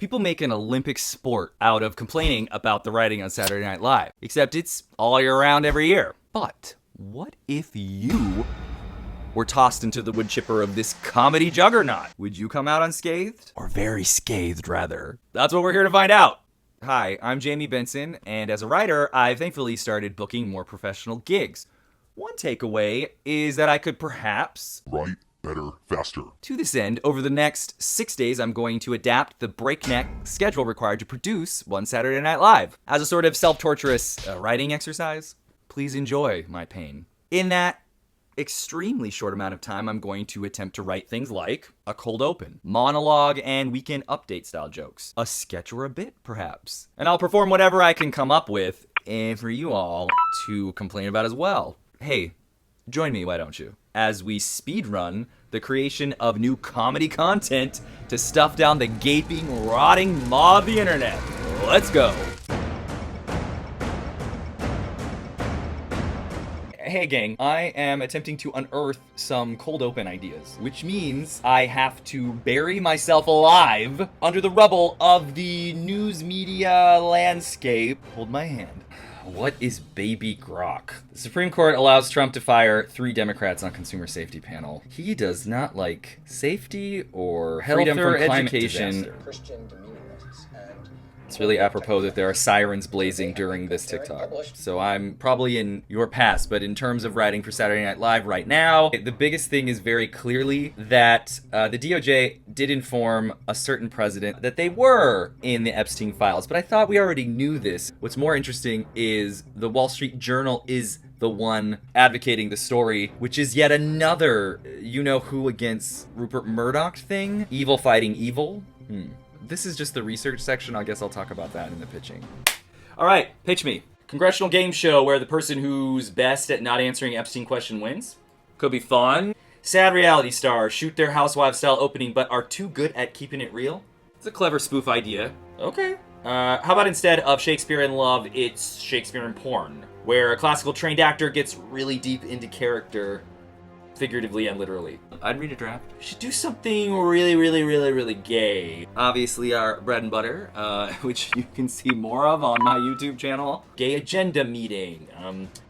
People make an Olympic sport out of complaining about the writing on Saturday Night Live, except it's all year round every year. But what if you were tossed into the wood chipper of this comedy juggernaut? Would you come out unscathed? Or very scathed, rather? That's what we're here to find out. Hi, I'm Jamie Benson, and as a writer, I've thankfully started booking more professional gigs. One takeaway is that I could perhaps write better, faster. To this end, over the next 6 days, I'm going to adapt the breakneck schedule required to produce one Saturday Night Live. As a sort of self-torturous writing exercise, please enjoy my pain. In that extremely short amount of time, I'm going to attempt to write things like a cold open, monologue, and weekend update style jokes. A sketch or a bit, perhaps. And I'll perform whatever I can come up with, and for you all to complain about as well. Hey, join me, why don't you? As we speedrun the creation of new comedy content to stuff down the gaping, rotting maw of the internet. Let's go. Hey gang, I am attempting to unearth some cold open ideas, which means I have to bury myself alive under the rubble of the news media landscape. Hold my hand. What is baby grok? The Supreme Court allows Trump to fire 3 Democrats on consumer safety panel. He does not like safety or health freedom or from climate education. It's really apropos that there are sirens blazing during this TikTok. So I'm probably in your past, but in terms of writing for Saturday Night Live right now, the biggest thing is very clearly that the DOJ did inform a certain president that they were in the Epstein files, but I thought we already knew this. What's more interesting is the Wall Street Journal is the one advocating the story, which is yet another you-know-who against Rupert Murdoch thing. Evil fighting evil. This is just the research section. I guess I'll talk about that in the pitching. All right, pitch me. Congressional game show where the person who's best at not answering Epstein question wins. Could be fun. Sad reality stars shoot their housewife style opening but are too good at keeping it real. It's a clever spoof idea. Okay. How about instead of Shakespeare in love, it's Shakespeare in porn, where a classical trained actor gets really deep into character, figuratively and literally. I'd read a draft. We should do something really gay. Obviously our bread and butter, which you can see more of on my YouTube channel. Gay agenda meeting.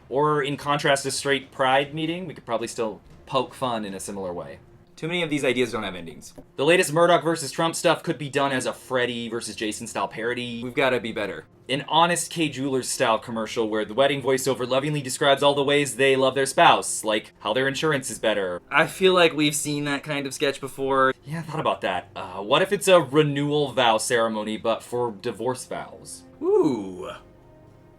Or in contrast to straight pride meeting, we could probably still poke fun in a similar way. Too many of these ideas don't have endings. The latest Murdoch versus Trump stuff could be done as a Freddy versus Jason style parody. We've got to be better. An honest K. Jewelers style commercial where the wedding voiceover lovingly describes all the ways they love their spouse, like how their insurance is better. I feel like we've seen that kind of sketch before. Yeah, I thought about that. What if it's a renewal vow ceremony, but for divorce vows? Ooh,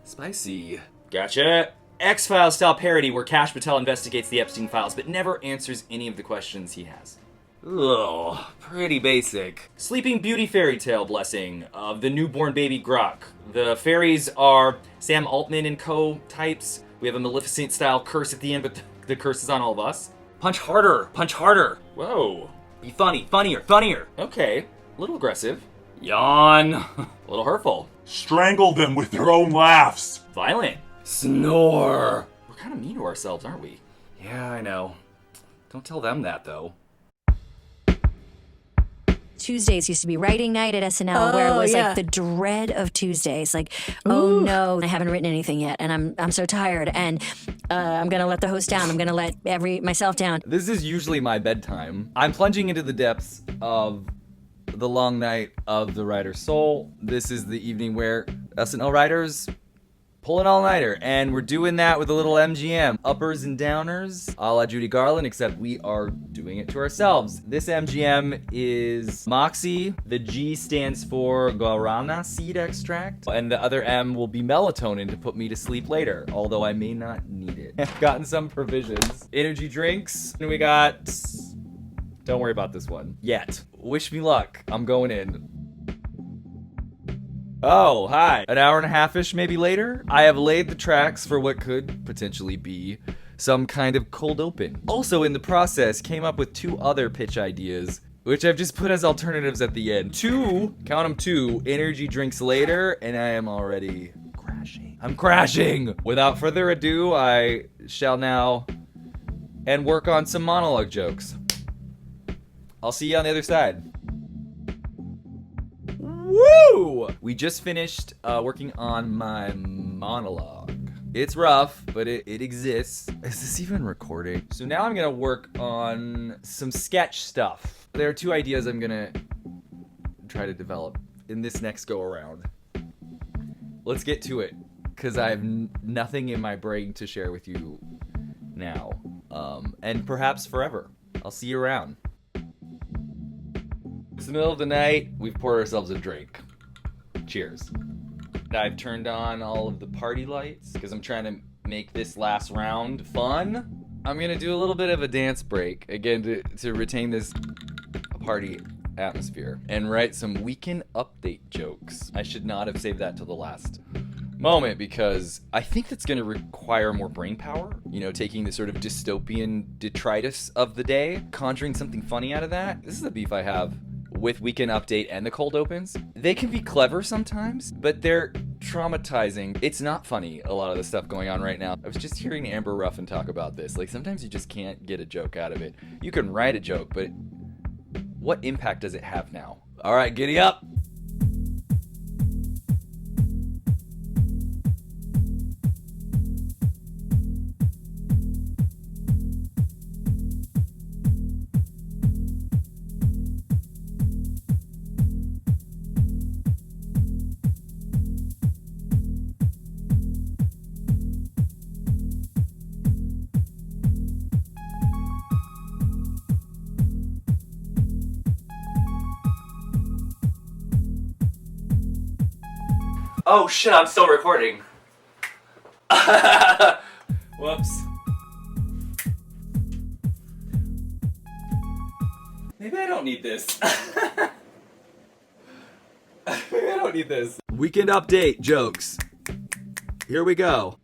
spicy. Gotcha. X-Files style parody where Kash Patel investigates the Epstein files but never answers any of the questions he has. Ugh, pretty basic. Sleeping Beauty fairy tale blessing of the newborn baby Grok. The fairies are Sam Altman and co types. We have a Maleficent style curse at the end, but the curse is on all of us. Punch harder, punch harder. Whoa. Be funny, funnier. Okay, a little aggressive. Yawn. A little hurtful. Strangle them with their own laughs. Violent. Snore. We're kind of mean to ourselves, aren't we? Yeah, I know. Don't tell them that, though. Tuesdays used to be writing night at SNL, where it was like the dread of Tuesdays. Like, oh no, I haven't written anything yet, and I'm so tired, and I'm gonna let the host down. I'm gonna let myself down. This is usually my bedtime. I'm plunging into the depths of the long night of the writer's soul. This is the evening where SNL writers pull an all-nighter, and we're doing that with a little MGM. Uppers and downers, a la Judy Garland, except we are doing it to ourselves. This MGM is Moxie. The G stands for guarana seed extract, and the other M will be melatonin to put me to sleep later, although I may not need it. I've gotten some provisions. Energy drinks, and we got... Don't worry about this one. Yet. Wish me luck. I'm going in. Oh, hi. An hour and a half-ish maybe later, I have laid the tracks for what could potentially be some kind of cold open. Also in the process, came up with 2 other pitch ideas, which I've just put as alternatives at the end. 2, count them 2, energy drinks later, and I am already crashing. I'm crashing! Without further ado, I shall now and work on some monologue jokes. I'll see you on the other side. So we just finished working on my monologue. It's rough, but it exists. Is this even recording? So now I'm gonna work on some sketch stuff. There are 2 ideas I'm gonna try to develop in this next go around. Let's get to it, because I have nothing in my brain to share with you now, and perhaps forever. I'll see you around. It's the middle of the night. We've poured ourselves a drink. Cheers. I've turned on all of the party lights because I'm trying to make this last round fun. I'm gonna do a little bit of a dance break again to retain this party atmosphere and write some weekend update jokes. I should not have saved that till the last moment because I think that's gonna require more brain power. You know, taking the sort of dystopian detritus of the day, conjuring something funny out of that. This is the beef I have with Weekend Update and the cold opens. They can be clever sometimes, but they're traumatizing. It's not funny, a lot of the stuff going on right now. I was just hearing Amber Ruffin talk about this. Like, sometimes you just can't get a joke out of it. You can write a joke, but what impact does it have now? All right, giddy up. Oh shit, I'm still recording. Whoops. Maybe I don't need this. Maybe I don't need this. Weekend update jokes. Here we go.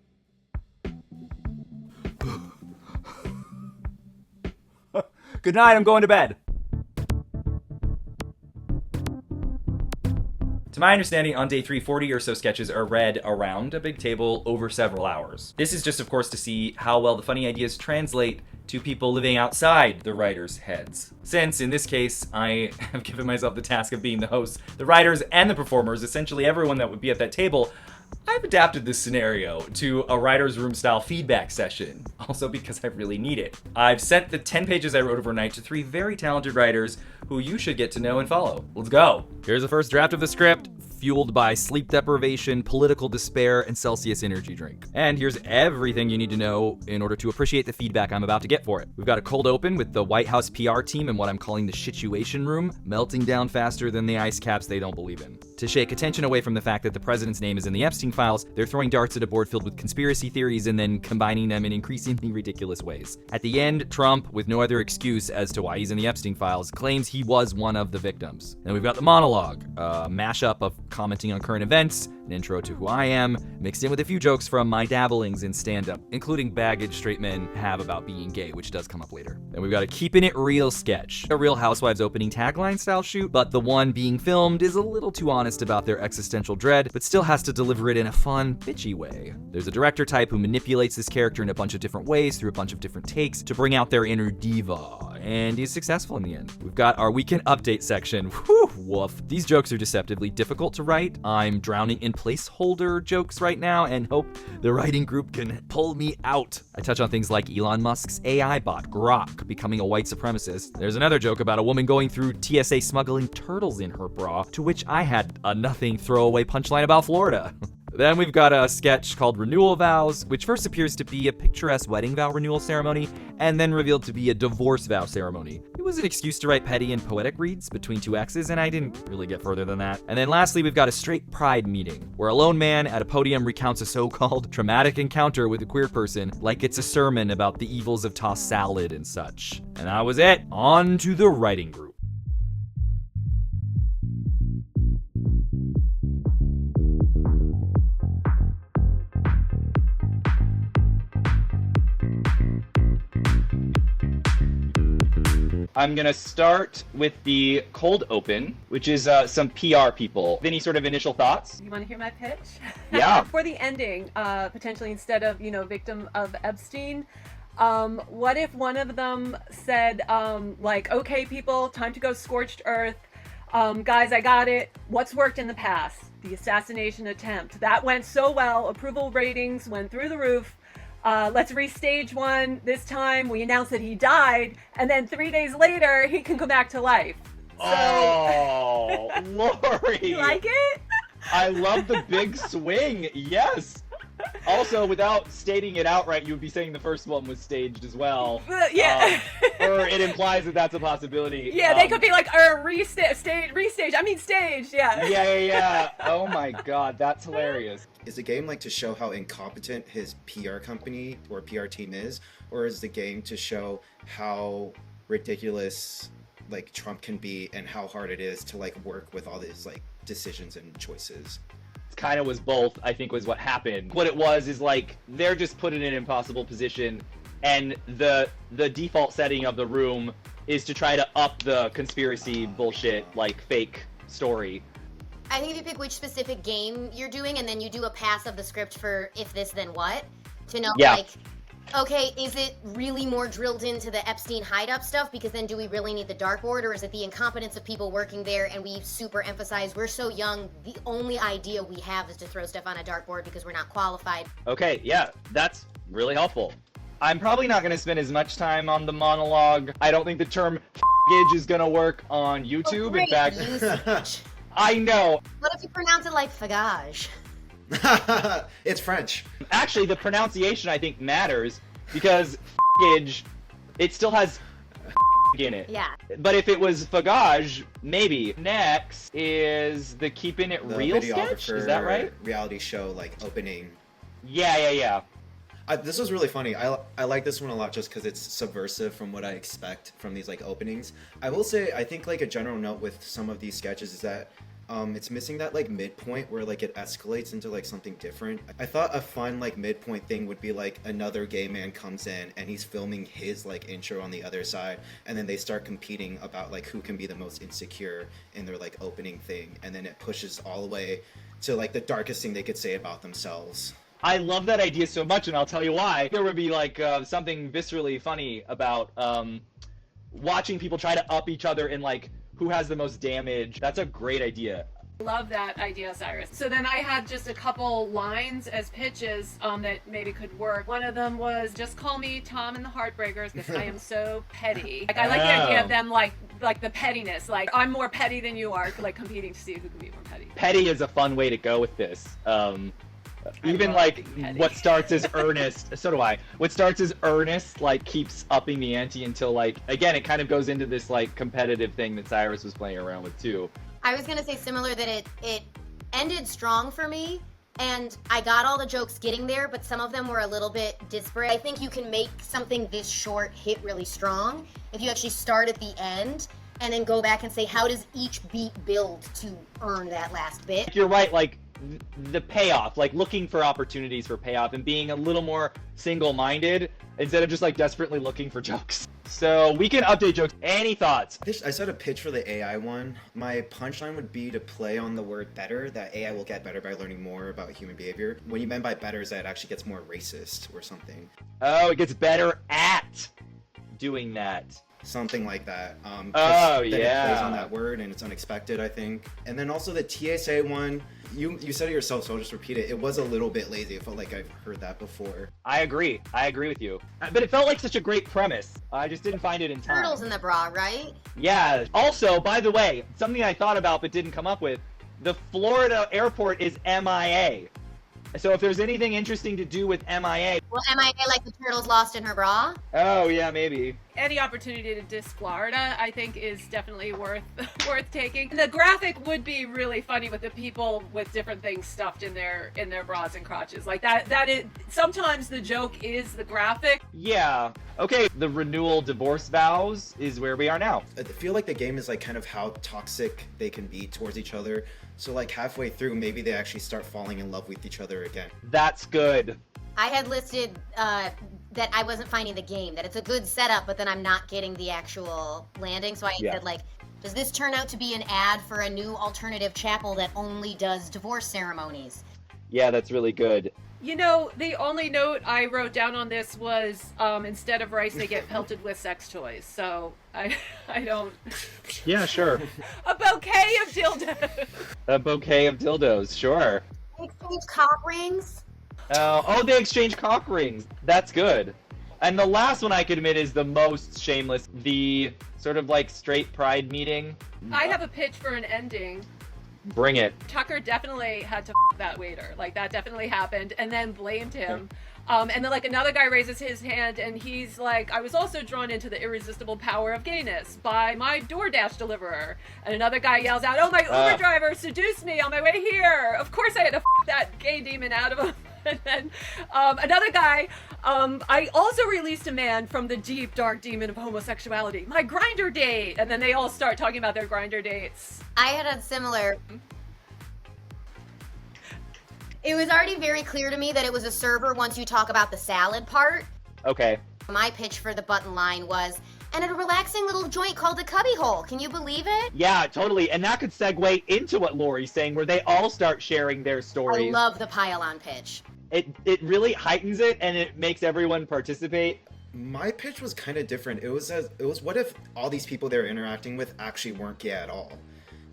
Good night, I'm going to bed. To my understanding, on day 3, 40 or so sketches are read around a big table over several hours. This is just, of course, to see how well the funny ideas translate to people living outside the writers' heads. Since, in this case, I have given myself the task of being the host, the writers, and the performers, essentially everyone that would be at that table, I've adapted this scenario to a writer's room style feedback session, also because I really need it. I've sent the 10 pages I wrote overnight to 3 very talented writers who you should get to know and follow. Let's go. Here's the first draft of the script, fueled by sleep deprivation, political despair, and Celsius energy drink. And here's everything you need to know in order to appreciate the feedback I'm about to get for it. We've got a cold open with the White House PR team in what I'm calling the situation room, melting down faster than the ice caps they don't believe in. To shake attention away from the fact that the president's name is in the Epstein files, they're throwing darts at a board filled with conspiracy theories and then combining them in increasingly ridiculous ways. At the end, Trump, with no other excuse as to why he's in the Epstein files, claims he was one of the victims. And we've got the monologue, a mashup of commenting on current events, an intro to who I am, mixed in with a few jokes from my dabblings in stand-up, including baggage straight men have about being gay, which does come up later. Then we've got a keeping it real sketch, a Real Housewives opening tagline style shoot, but the one being filmed is a little too honest about their existential dread, but still has to deliver it in a fun, bitchy way. There's a director type who manipulates this character in a bunch of different ways through a bunch of different takes to bring out their inner diva, and he's successful in the end. We've got our weekend update section. Whew, woof. These jokes are deceptively difficult to write. I'm drowning in placeholder jokes right now and hope the writing group can pull me out. I touch on things like Elon Musk's AI bot, Grok, becoming a white supremacist. There's another joke about a woman going through TSA smuggling turtles in her bra, to which I had a nothing throwaway punchline about Florida. Then we've got a sketch called Renewal Vows, which first appears to be a picturesque wedding vow renewal ceremony, and then revealed to be a divorce vow ceremony. It was an excuse to write petty and poetic reads between 2 exes, and I didn't really get further than that. And then lastly, we've got a straight pride meeting, where a lone man at a podium recounts a so-called traumatic encounter with a queer person, like it's a sermon about the evils of tossed salad and such. And that was it. On to the writing group. I'm gonna start with the cold open, which is some PR people. Any sort of initial thoughts? You want to hear my pitch? Yeah. For the ending, potentially instead of, victim of Epstein, what if one of them said, like, okay, people, time to go scorched earth. Guys, I got it. What's worked in the past? The assassination attempt. That went so well. Approval ratings went through the roof. Let's restage one. This time we announced that he died, and then 3 days later he can come back to life. So, oh, Lori! You like it? I love the big swing. Yes. Also, without stating it outright, you would be saying the first one was staged as well. Yeah. Or it implies that that's a possibility. Yeah, they could be like, restage. I mean, staged. Yeah. Yeah. Oh my God, that's hilarious. Is the game like to show how incompetent his PR company or PR team is, or is the game to show how ridiculous like Trump can be and how hard it is to like work with all these like decisions and choices? Kind of was both, I think, was what happened. What it was is like they're just put in an impossible position, and the default setting of the room is to try to up the conspiracy bullshit, like fake story. I think if you pick which specific game you're doing, and then you do a pass of the script for if this then what, to know like, okay, is it really more drilled into the Epstein hide-up stuff? Because then do we really need the dartboard, or is it the incompetence of people working there and we super emphasize we're so young, the only idea we have is to throw stuff on a dartboard because we're not qualified? Okay, yeah, that's really helpful. I'm probably not going to spend as much time on the monologue. I don't think the term f***age is going to work on YouTube. Oh, great In fact, usage. I know. What if you pronounce it like fagage? It's French. Actually, the pronunciation I think matters because f***age, it still has in it. Yeah. But if it was fagage, maybe. Next is the Keeping It The Real sketch. Is that right? Reality show like opening. Yeah. This was really funny. I like this one a lot just because it's subversive from what I expect from these like openings. I will say I think like a general note with some of these sketches is that it's missing that like midpoint where like it escalates into like something different. I thought a fun like midpoint thing would be like another gay man comes in and he's filming his like intro on the other side, and then they start competing about like who can be the most insecure in their like opening thing, and then it pushes all the way to like the darkest thing they could say about themselves. I love that idea so much, and I'll tell you why. There would be like something viscerally funny about watching people try to up each other in like who has the most damage. That's a great idea. Love that idea, Cyrus. So then I had just a couple lines as pitches that maybe could work. One of them was, just call me Tom and the Heartbreakers because I am so petty. Like I like the idea of them like the pettiness. Like I'm more petty than you are, like competing to see who can be more petty. Petty is a fun way to go with this. Even like what starts as earnest, so do I. What starts as earnest like keeps upping the ante until like, again, it kind of goes into this like competitive thing that Cyrus was playing around with too. I was gonna say similar that it ended strong for me, and I got all the jokes getting there, but some of them were a little bit disparate. I think you can make something this short hit really strong if you actually start at the end and then go back and say, how does each beat build to earn that last bit? You're right, like the payoff, like looking for opportunities for payoff and being a little more single-minded instead of just like desperately looking for jokes. So we can update jokes. Any thoughts? I said a pitch for the AI one. My punchline would be to play on the word better, that AI will get better by learning more about human behavior. What you meant by better is that it actually gets more racist or something. Oh, it gets better at doing that. Something like that. Oh, It yeah. plays on that word and it's unexpected, I think. And then also the TSA one, you said it yourself, so I'll just repeat it. It was a little bit lazy. It felt like I've heard that before. I agree with you. But it felt like such a great premise. I just didn't find it in time. Turtles in the bra, right? Yeah. Also, by the way, something I thought about but didn't come up with, the Florida airport is MIA. So if there's anything interesting to do with MIA... Well, MIA like the turtles lost in her bra? Oh, yeah, maybe. Any opportunity to diss Florida, I think, is definitely worth taking. The graphic would be really funny with the people with different things stuffed in their bras and crotches. Like that is sometimes the joke is the graphic. Yeah. Okay, the renewal divorce vows is where we are now. I feel like the game is like kind of how toxic they can be towards each other. So like halfway through, maybe they actually start falling in love with each other again. That's good. I had listed that I wasn't finding the game, that it's a good setup, but then I'm not getting the actual landing. So I said, like, does this turn out to be an ad for a new alternative chapel that only does divorce ceremonies? Yeah, that's really good. You know, the only note I wrote down on this was instead of rice, they get pelted with sex toys. So I don't. Yeah, sure. A bouquet of dildos. A bouquet of dildos, sure. Exchange cock rings. Oh, they exchange cock rings. That's good. And the last one I could admit is the most shameless. The sort of like straight pride meeting. I have a pitch for an ending. Bring it. Tucker definitely had to that waiter. Like, that definitely happened, and then blamed him. And then, like, another guy raises his hand, and he's like, I was also drawn into the irresistible power of gayness by my DoorDash deliverer. And another guy yells out, oh, my Uber driver seduced me on my way here. Of course I had to that gay demon out of him. And then another guy, I also released a man from the deep, dark demon of homosexuality. My grinder date. And then they all start talking about their grinder dates. I had a similar... It was already very clear to me that it was a server once you talk about the salad part. Okay. My pitch for the button line was, and a relaxing little joint called the Cubbyhole. Can you believe it? Yeah, totally. And that could segue into what Lori's saying, where they all start sharing their stories. I love the pile-on pitch. It really heightens it, and it makes everyone participate. My pitch was kind of different. It was what if all these people they're interacting with actually weren't gay at all,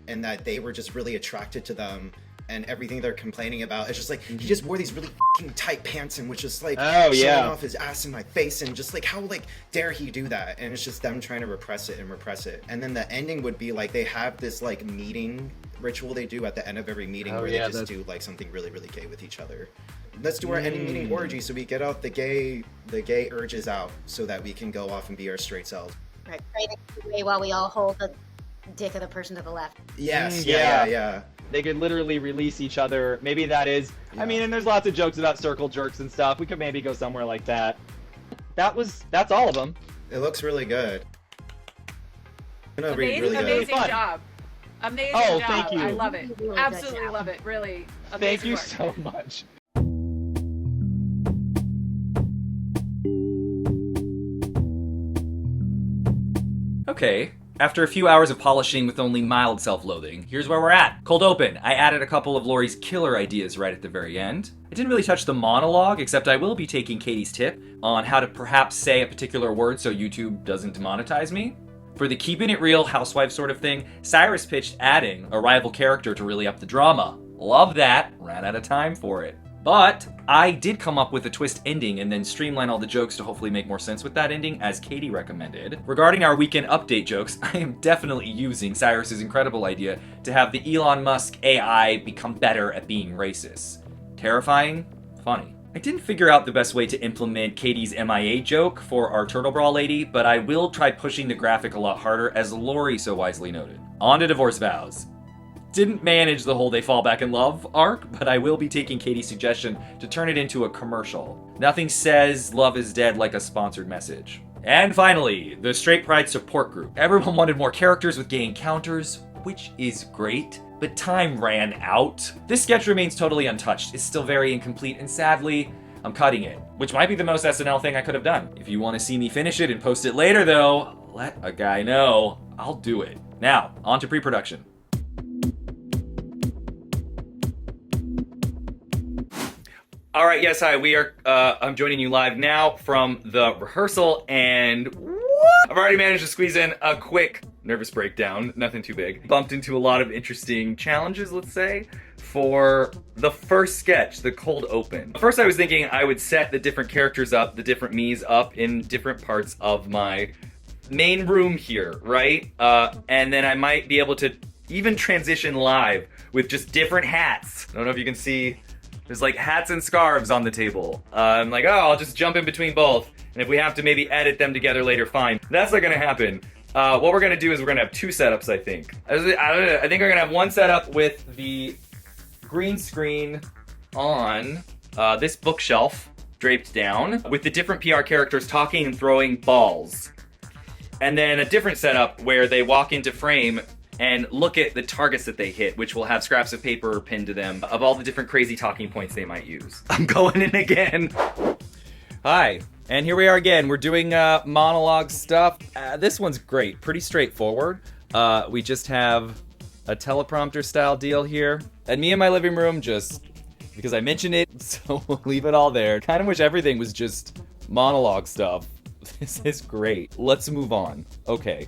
and that they were just really attracted to them, and everything they're complaining about is just like, he just wore these really fucking tight pants and was just like showing off his ass in my face, and just like, how like dare he do that? And it's just them trying to repress it. And then the ending would be like, they have this like meeting ritual they do at the end of every meeting where they just do like something really, really gay with each other. Let's do our ending meeting orgy so we get out the gay urges out so that we can go off and be our straight selves. Right, pray the way while we all hold the dick of the person to the left. Yes, yeah. They could literally release each other. Maybe that is... I mean, and there's lots of jokes about circle jerks and stuff. We could maybe go somewhere like that. That's all of them. It looks really good. Amazing job. Amazing job. Thank you. I love it. Really Absolutely love it. Really amazing Thank you work. so much. Okay, after a few hours of polishing with only mild self-loathing, here's where we're at. Cold open. I added a couple of Lori's killer ideas right at the very end. I didn't really touch the monologue, except I will be taking Katie's tip on how to perhaps say a particular word so YouTube doesn't demonetize me. For the keeping it real housewife sort of thing, Cyrus pitched adding a rival character to really up the drama. Love that. Ran out of time for it. But I did come up with a twist ending and then streamline all the jokes to hopefully make more sense with that ending, as Katie recommended. Regarding our weekend update jokes, I am definitely using Cyrus's incredible idea to have the Elon Musk AI become better at being racist. Terrifying, funny. I didn't figure out the best way to implement Katie's MIA joke for our Turtle Bra lady, but I will try pushing the graphic a lot harder, as Lori so wisely noted. On to divorce vows. Didn't manage the whole they fall back in love arc, but I will be taking Katie's suggestion to turn it into a commercial. Nothing says love is dead like a sponsored message. And finally, the Straight Pride support group. Everyone wanted more characters with gay encounters, which is great, but time ran out. This sketch remains totally untouched. It's still very incomplete, and sadly, I'm cutting it, which might be the most SNL thing I could have done. If you want to see me finish it and post it later though, let a guy know. I'll do it. Now, on to pre-production. All right, yes, hi. I'm joining you live now from the rehearsal, and I've already managed to squeeze in a quick nervous breakdown, nothing too big. Bumped into a lot of interesting challenges, let's say, for the first sketch, the cold open. First, I was thinking I would set the different characters up, the different me's up in different parts of my main room here, right? And then I might be able to even transition live with just different hats. I don't know if you can see. There's like hats and scarves on the table. I'm like, oh, I'll just jump in between both. And if we have to maybe edit them together later, fine. That's not gonna happen. What we're gonna do is we're gonna have two setups, I think. I think we're gonna have one setup with the green screen on this bookshelf draped down with the different PR characters talking and throwing balls. And then a different setup where they walk into frame and look at the targets that they hit, which will have scraps of paper pinned to them of all the different crazy talking points they might use. I'm going in again. Hi, and here we are again. We're doing monologue stuff. This one's great, pretty straightforward. We just have a teleprompter style deal here. And me in my living room, just because I mentioned it, so we'll leave it all there. Kind of wish everything was just monologue stuff. This is great. Let's move on. Okay.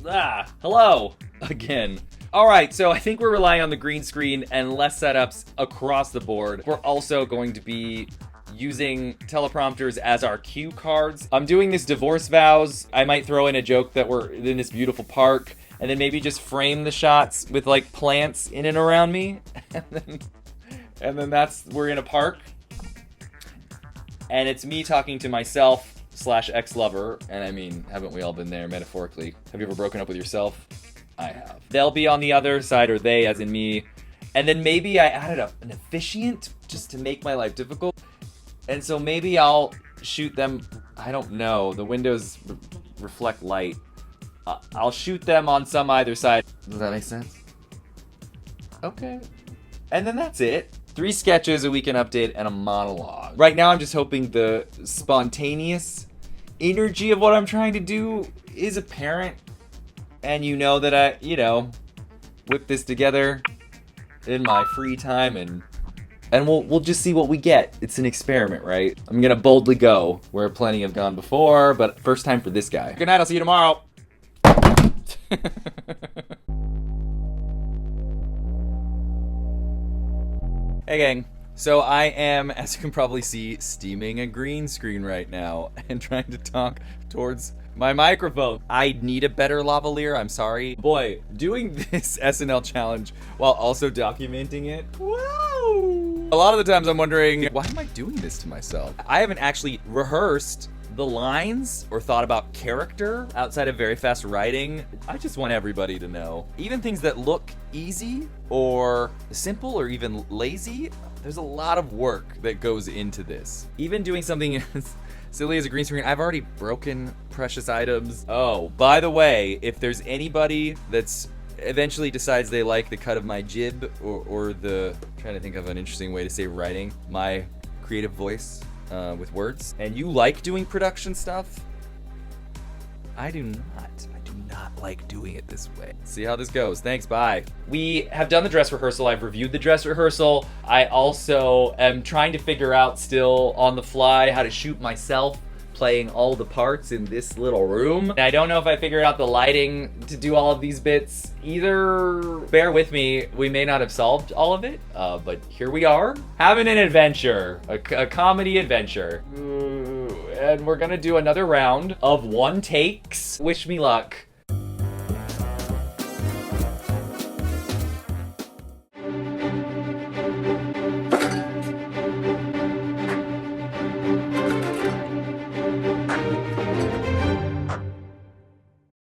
Hello again. All right, so I think we're relying on the green screen and less setups across the board. We're also going to be using teleprompters as our cue cards. I'm doing this divorce vows. I might throw in a joke that we're in this beautiful park, and then maybe just frame the shots with like plants in and around me. And then we're in a park. And it's me talking to myself / ex-lover. And I mean, haven't we all been there metaphorically? Have you ever broken up with yourself? I have. They'll be on the other side, or they as in me. And then maybe I added an officiant just to make my life difficult. And so maybe I'll shoot them, I don't know, the windows reflect light. I'll shoot them on some either side. Does that make sense? Okay. And then that's it. 3 sketches, a weekend update, and a monologue. Right now I'm just hoping the spontaneous energy of what I'm trying to do is apparent. And you know that I, whip this together in my free time and we'll just see what we get. It's an experiment, right? I'm gonna boldly go where plenty have gone before, but first time for this guy. Good night, I'll see you tomorrow. Hey gang. So I am, as you can probably see, steaming a green screen right now and trying to talk towards my microphone. I need a better lavalier, I'm sorry. Boy, doing this SNL challenge while also documenting it, wow! A lot of the times I'm wondering, why am I doing this to myself? I haven't actually rehearsed the lines or thought about character outside of very fast writing. I just want everybody to know. Even things that look easy or simple or even lazy, there's a lot of work that goes into this. Even doing something as silly as a green screen, I've already broken precious items. Oh, by the way, if there's anybody that's eventually decides they like the cut of my jib or the, trying to think of an interesting way to say writing, my creative voice with words, and you like doing production stuff, I do not like doing it this way. See how this goes. Thanks, bye. We have done the dress rehearsal. I've reviewed the dress rehearsal. I also am trying to figure out still on the fly how to shoot myself playing all the parts in this little room. And I don't know if I figured out the lighting to do all of these bits either. Bear with me, we may not have solved all of it, but here we are, having an adventure, a comedy adventure. And we're gonna do another round of 1 takes. Wish me luck.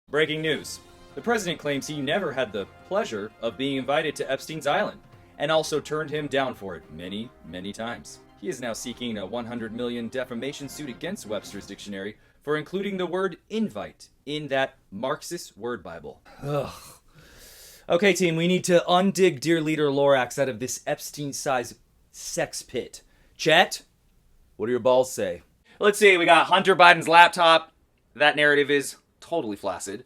Breaking news. The president claims he never had the pleasure of being invited to Epstein's Island, and also turned him down for it many, many times. He is now seeking a $100 million defamation suit against Webster's dictionary for including the word invite in that Marxist word Bible. Ugh. Okay, team, we need to undig dear leader Lorax out of this Epstein-sized sex pit. Chet, what do your balls say? Let's see, we got Hunter Biden's laptop. That narrative is totally flaccid.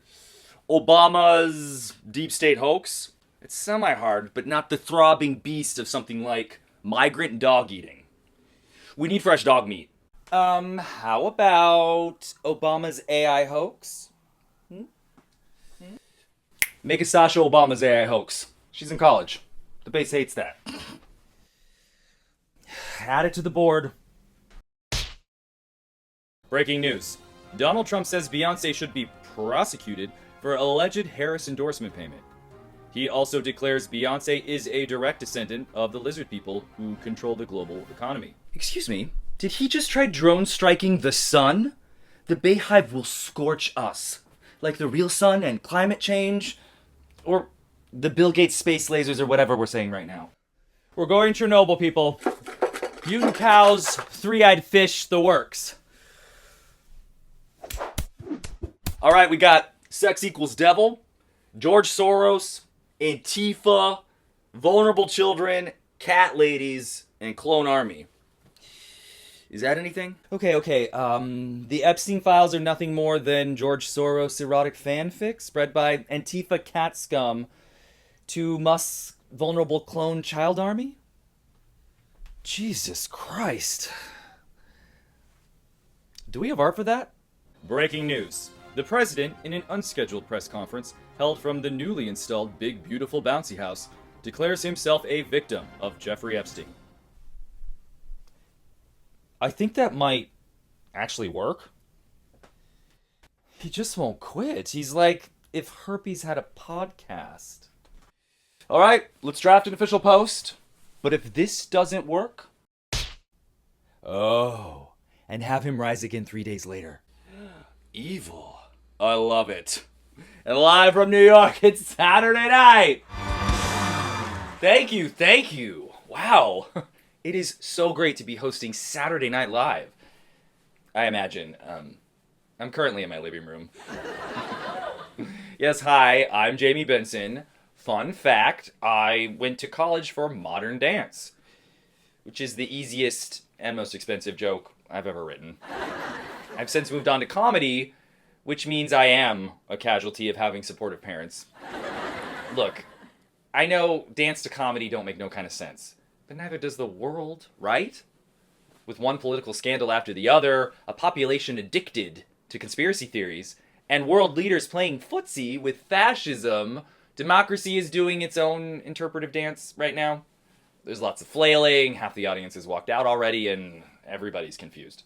Obama's deep state hoax. It's semi-hard, but not the throbbing beast of something like migrant dog eating. We need fresh dog meat. How about Obama's AI hoax? Make a Sasha Obama's AI hoax. She's in college. The base hates that. Add it to the board. Breaking news. Donald Trump says Beyonce should be prosecuted for alleged Harris endorsement payment. He also declares Beyonce is a direct descendant of the lizard people who control the global economy. Excuse me, did he just try drone striking the sun? The Bayhive will scorch us. Like the real sun and climate change? Or the Bill Gates space lasers or whatever we're saying right now. We're going Chernobyl, people. Mutant cows, three-eyed fish, the works. All right, we got Sex Equals Devil, George Soros, Antifa, Vulnerable Children, Cat Ladies, and Clone Army. Is that anything? Okay. The Epstein files are nothing more than George Soros erotic fanfic spread by Antifa cat scum to Musk's vulnerable clone child army? Jesus Christ. Do we have art for that? Breaking news. The president, in an unscheduled press conference held from the newly installed Big Beautiful Bouncy House, declares himself a victim of Jeffrey Epstein. I think that might actually work. He just won't quit. He's like if herpes had a podcast. All right, let's draft an official post. But if this doesn't work... Oh, and have him rise again 3 days later. Evil. I love it. And live from New York, it's Saturday night. Thank you. Wow. It is so great to be hosting Saturday Night Live. I imagine. I'm currently in my living room. Yes, hi, I'm Jamie Benson. Fun fact, I went to college for modern dance, which is the easiest and most expensive joke I've ever written. I've since moved on to comedy, which means I am a casualty of having supportive parents. Look, I know dance to comedy don't make no kind of sense, but neither does the world, right? With one political scandal after the other, a population addicted to conspiracy theories, and world leaders playing footsie with fascism, democracy is doing its own interpretive dance right now. There's lots of flailing, half the audience has walked out already, and everybody's confused.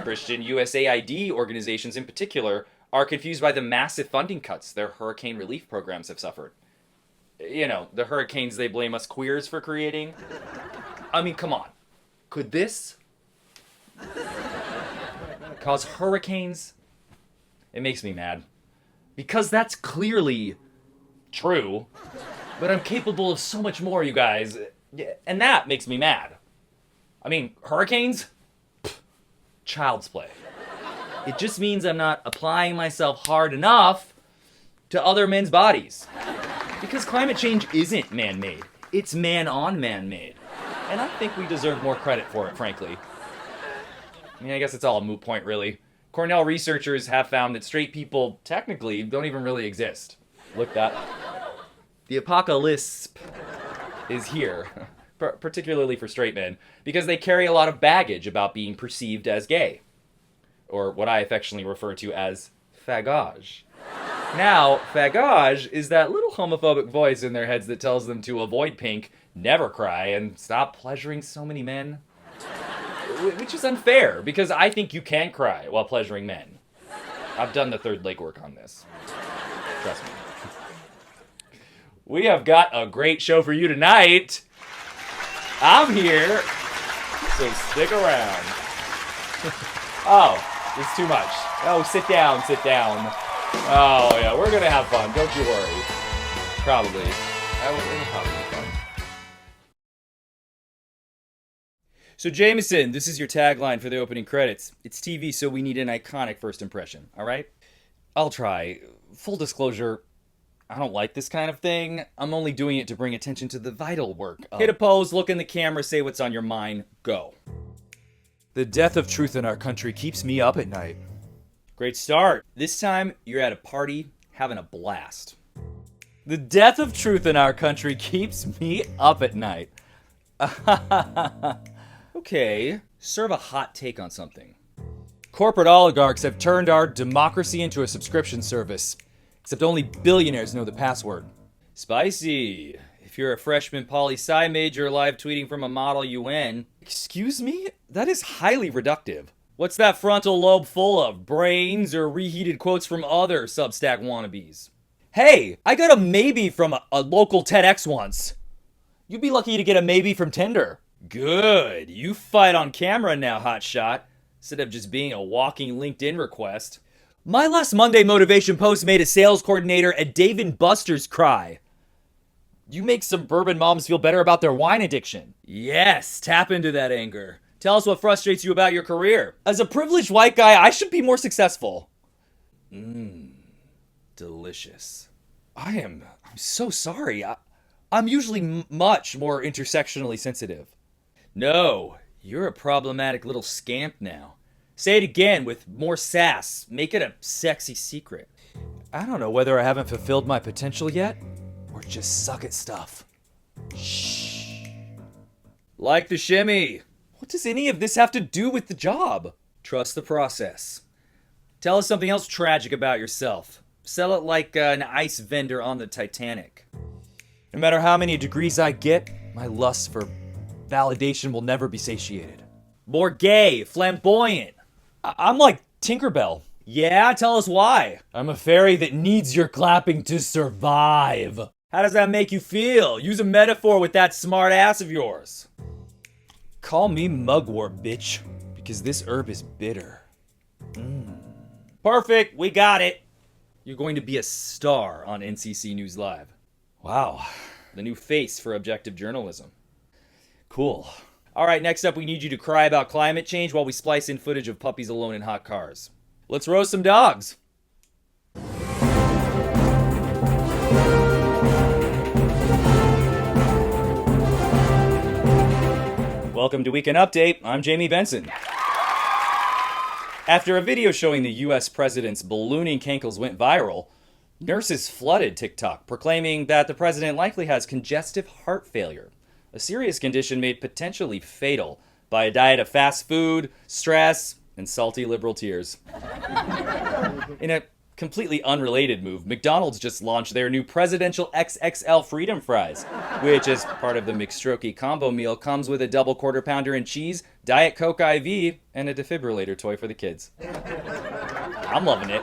Christian USAID organizations in particular are confused by the massive funding cuts their hurricane relief programs have suffered. You know, the hurricanes they blame us queers for creating. I mean, come on. Could this cause hurricanes? It makes me mad. Because that's clearly true. But I'm capable of so much more, you guys. And that makes me mad. I mean, hurricanes? Pfft, child's play. It just means I'm not applying myself hard enough to other men's bodies. Because climate change isn't man-made. It's man-on man-made. And I think we deserve more credit for it, frankly. I mean, I guess it's all a moot point, really. Cornell researchers have found that straight people, technically, don't even really exist. Look that. The apocalypse is here, particularly for straight men, because they carry a lot of baggage about being perceived as gay. Or what I affectionately refer to as fagage. Now, fagage is that little homophobic voice in their heads that tells them to avoid pink, never cry, and stop pleasuring so many men. Which is unfair, because I think you can cry while pleasuring men. I've done the third legwork on this. Trust me. We have got a great show for you tonight. I'm here, so stick around. Oh, it's too much. Oh, sit down. Oh, yeah, we're gonna have fun, don't you worry. Probably. It'll probably be fun. So, Jameson, this is your tagline for the opening credits. It's TV, so we need an iconic first impression, all right? I'll try. Full disclosure, I don't like this kind of thing. I'm only doing it to bring attention to the vital work. Hit a pose, look in the camera, say what's on your mind, go. The death of truth in our country keeps me up at night. Great start. This time, you're at a party, having a blast. The death of truth in our country keeps me up at night. Okay, serve a hot take on something. Corporate oligarchs have turned our democracy into a subscription service, except only billionaires know the password. Spicy. If you're a freshman poli-sci major live tweeting from a Model UN, excuse me? That is highly reductive. What's that frontal lobe full of? Brains or reheated quotes from other Substack wannabes? Hey, I got a maybe from a local TEDx once. You'd be lucky to get a maybe from Tinder. Good. You fight on camera now, hotshot, instead of just being a walking LinkedIn request. My last Monday motivation post made a sales coordinator at Dave & Buster's cry. You make suburban moms feel better about their wine addiction. Yes, tap into that anger. Tell us what frustrates you about your career. As a privileged white guy, I should be more successful. Delicious. I'm so sorry. I'm usually much more intersectionally sensitive. No, you're a problematic little scamp now. Say it again with more sass. Make it a sexy secret. I don't know whether I haven't fulfilled my potential yet, or just suck at stuff. Shh. Like the shimmy. What does any of this have to do with the job? Trust the process. Tell us something else tragic about yourself. Sell it like an ice vendor on the Titanic. No matter how many degrees I get, my lust for validation will never be satiated. More gay, flamboyant. I'm like Tinkerbell. Yeah, tell us why. I'm a fairy that needs your clapping to survive. How does that make you feel? Use a metaphor with that smart ass of yours. Call me mugwort, bitch, because this herb is bitter. Perfect, we got it. You're going to be a star on NCC News Live. Wow, the new face for objective journalism. Cool. All right, next up, we need you to cry about climate change while we splice in footage of puppies alone in hot cars. Let's roast some dogs. Welcome to Weekend Update. I'm Jamie Benson. After a video showing the US president's ballooning cankles went viral, nurses flooded TikTok, proclaiming that the president likely has congestive heart failure, a serious condition made potentially fatal by a diet of fast food, stress, and salty liberal tears. In a completely unrelated move, McDonald's just launched their new presidential XXL Freedom Fries, which, as part of the McStrokey combo meal, comes with a double quarter pounder and cheese, Diet Coke IV, and a defibrillator toy for the kids. I'm loving it.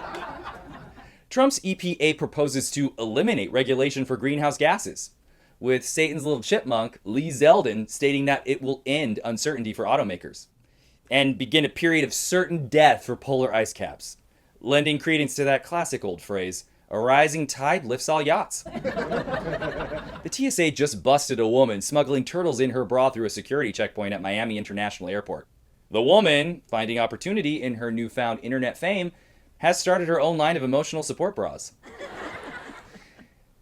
Trump's EPA proposes to eliminate regulation for greenhouse gases, with Satan's little chipmunk, Lee Zeldin, stating that it will end uncertainty for automakers and begin a period of certain death for polar ice caps, lending credence to that classic old phrase, a rising tide lifts all yachts. The TSA just busted a woman smuggling turtles in her bra through a security checkpoint at Miami International Airport. The woman, finding opportunity in her newfound internet fame, has started her own line of emotional support bras.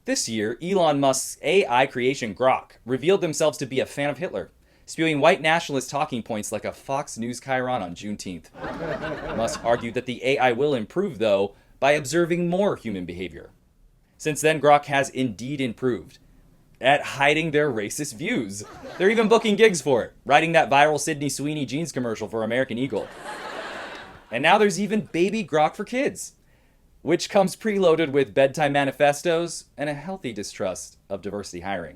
This year, Elon Musk's AI creation Grok revealed themselves to be a fan of Hitler, spewing white nationalist talking points like a Fox News chyron on Juneteenth. Musk argued that the AI will improve, though, by observing more human behavior. Since then, Grok has indeed improved at hiding their racist views. They're even booking gigs for it, writing that viral Sydney Sweeney jeans commercial for American Eagle. And now there's even Baby Grok for Kids, which comes preloaded with bedtime manifestos and a healthy distrust of diversity hiring.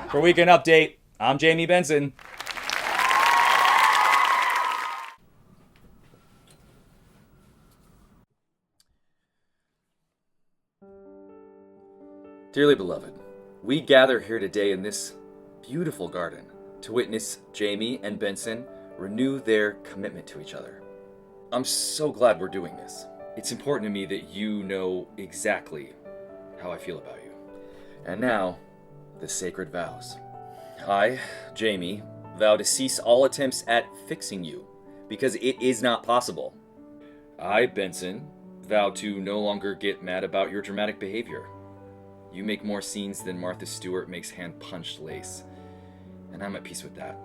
For Weekend Update, I'm Jamie Benson. Dearly beloved, we gather here today in this beautiful garden to witness Jamie and Benson renew their commitment to each other. I'm so glad we're doing this. It's important to me that you know exactly how I feel about you. And now, the sacred vows. I, Jamie, vow to cease all attempts at fixing you, because it is not possible. I, Benson, vow to no longer get mad about your dramatic behavior. You make more scenes than Martha Stewart makes hand-punched lace, and I'm at peace with that.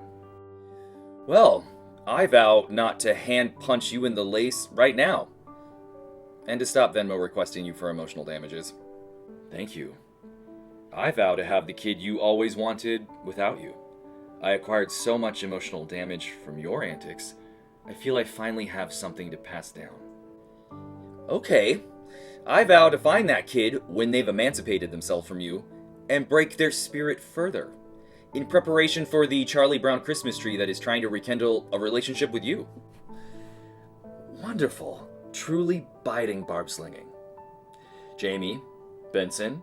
Well, I vow not to hand-punch you in the lace right now, and to stop Venmo requesting you for emotional damages. Thank you. I vow to have the kid you always wanted without you. I acquired so much emotional damage from your antics, I feel I finally have something to pass down. Okay, I vow to find that kid when they've emancipated themselves from you, and break their spirit further, in preparation for the Charlie Brown Christmas tree that is trying to rekindle a relationship with you. Wonderful, truly biting barb slinging. Jamie, Benson,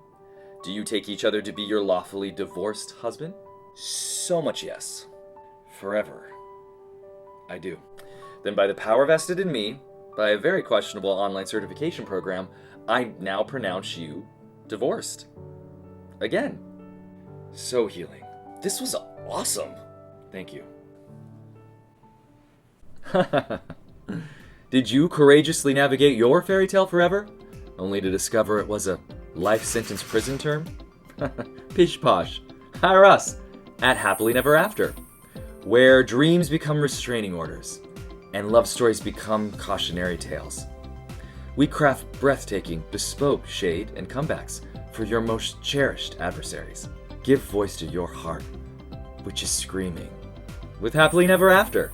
do you take each other to be your lawfully divorced husband? So much yes. Forever. I do. Then by the power vested in me, by a very questionable online certification program, I now pronounce you divorced. Again. So healing. This was awesome. Thank you. Did you courageously navigate your fairy tale forever, only to discover it was a life sentence prison term? Pish posh. Hire us at Happily Never After, where dreams become restraining orders and love stories become cautionary tales. We craft breathtaking, bespoke shade and comebacks for your most cherished adversaries. Give voice to your heart, which is screaming, with Happily Never After.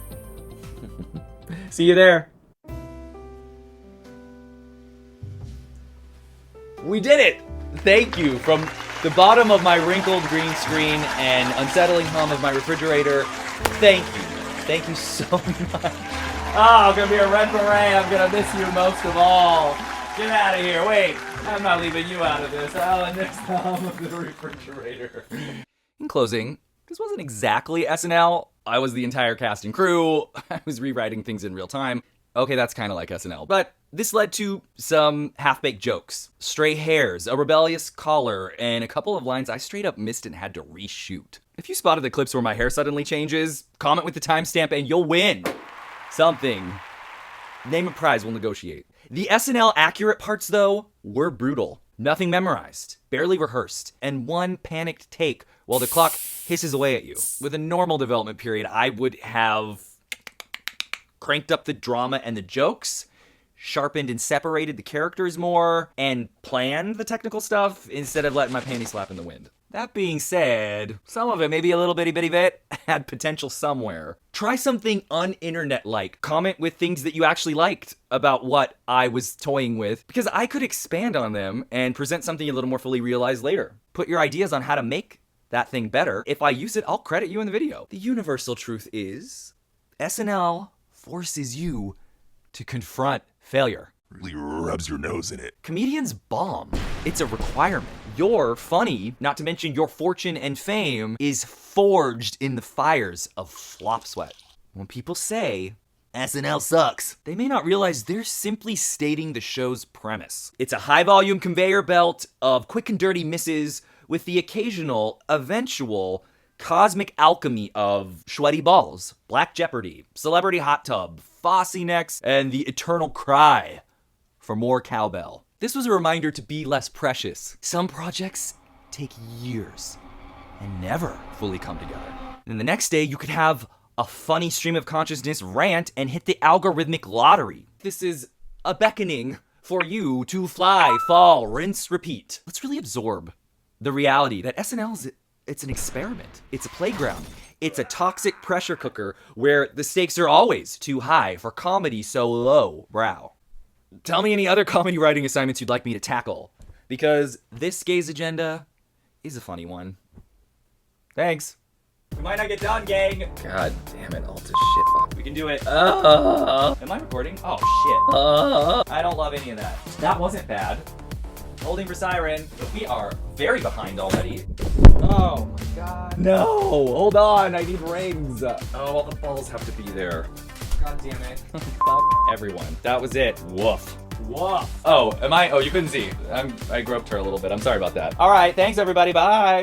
See you there. We did it! Thank you from the bottom of my wrinkled green screen and unsettling hum of my refrigerator. Thank you. Thank you so much. Oh, I'm gonna be a red beret. I'm gonna miss you most of all. Get out of here. Wait, I'm not leaving you out of this. Oh, and next the hum of the refrigerator. In closing, this wasn't exactly SNL. I was the entire cast and crew. I was rewriting things in real time. Okay, that's kind of like SNL. But this led to some half-baked jokes, stray hairs, a rebellious collar, and a couple of lines I straight up missed and had to reshoot. If you spotted the clips where my hair suddenly changes, comment with the timestamp and you'll win something. Name a prize, we'll negotiate. The SNL accurate parts, though, were brutal. Nothing memorized, barely rehearsed, and one panicked take while the clock hisses away at you. With a normal development period, I would have cranked up the drama and the jokes, sharpened and separated the characters more, and planned the technical stuff instead of letting my panties slap in the wind. That being said, some of it, maybe a little bitty bit, had potential somewhere. Try something un-internet-like. Comment with things that you actually liked about what I was toying with, because I could expand on them and present something a little more fully realized later. Put your ideas on how to make that thing better. If I use it, I'll credit you in the video. The universal truth is, SNL forces you to confront failure. Really rubs your nose in it. Comedians bomb. It's a requirement. You're funny, not to mention your fortune and fame, is forged in the fires of flop sweat. When people say, SNL sucks, they may not realize they're simply stating the show's premise. It's a high-volume conveyor belt of quick and dirty misses with the occasional, eventual, cosmic alchemy of sweaty balls, Black Jeopardy, Celebrity Hot Tub, Fosse necks, and the eternal cry for more cowbell. This was a reminder to be less precious. Some projects take years and never fully come together. And the next day, you could have a funny stream of consciousness rant and hit the algorithmic lottery. This is a beckoning for you to fly, fall, rinse, repeat. Let's really absorb the reality that SNL it's an experiment. It's a playground. It's a toxic pressure cooker where the stakes are always too high for comedy so low brow. Tell me any other comedy writing assignments you'd like me to tackle, because this gays agenda is a funny one. Thanks. We might not get done, gang. God damn it, Alta shit fuck. We can do it. Am I recording? Oh shit. I don't love any of that. That wasn't bad. Holding for siren. We are very behind already. Oh my god. No, hold on. I need rings. Oh, all the balls have to be there. God damn it. Fuck everyone. That was it. Woof. Woof. Oh, am I? Oh, you couldn't see. I groped her a little bit. I'm sorry about that. All right. Thanks, everybody. Bye.